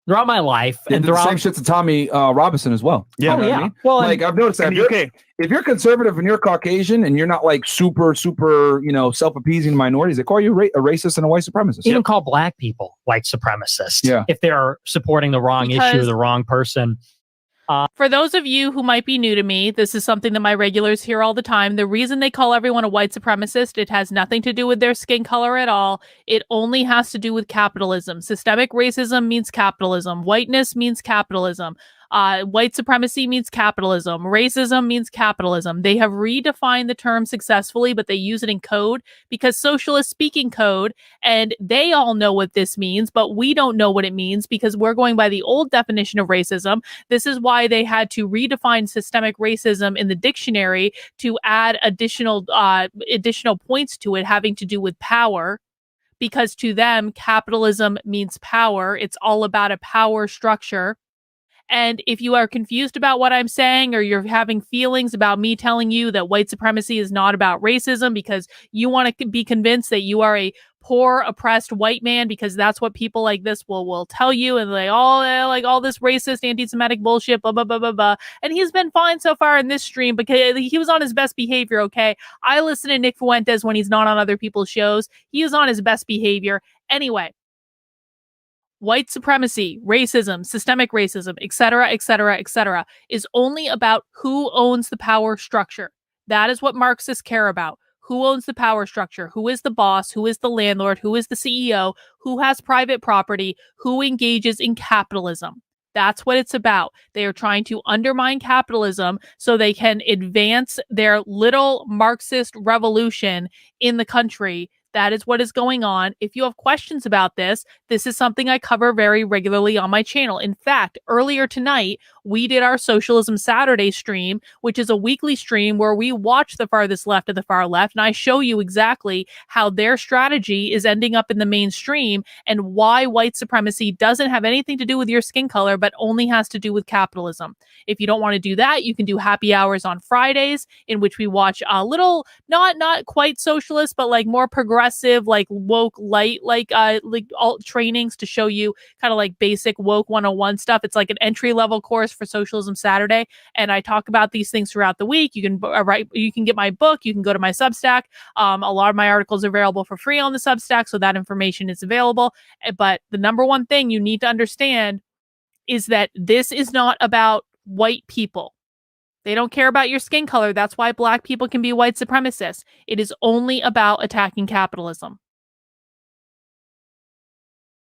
throughout my life, and the same shit to Tommy Robinson as well. Yeah, you know what I mean? Well, like I've noticed that if you're conservative and you're Caucasian and you're not like super, self-appeasing minorities, they call you a racist and a white supremacist. Even call black people white supremacists. Yeah, if they're supporting the wrong issue, the wrong person. For those of you who might be new to me, this is something that my regulars hear all the time. The reason they call everyone a white supremacist, it has nothing to do with their skin color at all. It only has to do with capitalism. Systemic racism means capitalism. Whiteness means capitalism. White supremacy means capitalism. Racism means capitalism. They have redefined the term successfully, but they use it in code because socialists speak in code, and they all know what this means, but we don't know what it means because we're going by the old definition of racism. This is why they had to redefine systemic racism in the dictionary to add additional points to it having to do with power. Because to them, capitalism means power. It's all about a power structure. And if you are confused about what I'm saying, or you're having feelings about me telling you that white supremacy is not about racism because you want to be convinced that you are a poor, oppressed white man, because that's what people like this will tell you, and they all like all this racist, anti-Semitic bullshit, blah, blah, blah, blah, blah. And he's been fine so far in this stream because he was on his best behavior, okay? I listen to Nick Fuentes when he's not on other people's shows. He is on his best behavior. Anyway. White supremacy, racism, systemic racism, etc., etc., etc., is only about who owns the power structure. That is what Marxists care about. Who owns the power structure? Who is the boss? Who is the landlord? Who is the CEO? Who has private property? Who engages in capitalism? That's what it's about. They are trying to undermine capitalism so they can advance their little Marxist revolution in the country. That is what is going on. If you have questions about this, this is something I cover very regularly on my channel. In fact, earlier tonight, we did our Socialism Saturday stream, which is a weekly stream where we watch the farthest left of the far left, and I show you exactly how their strategy is ending up in the mainstream and why white supremacy doesn't have anything to do with your skin color, but only has to do with capitalism. If you don't want to do that, you can do happy hours on Fridays, in which we watch a little, not quite socialist, but like more progressive, like woke light, like alt trainings to show you kind of like basic woke 101 stuff. It's like an entry level course for Socialism Saturday, and I talk about these things throughout the week. You can get my book. You can go to my Substack. A lot of my articles are available for free on the Substack, so that information is available. But the number one thing you need to understand is that this is not about white people. They don't care about your skin color. That's why black people can be white supremacists. It is only about attacking capitalism.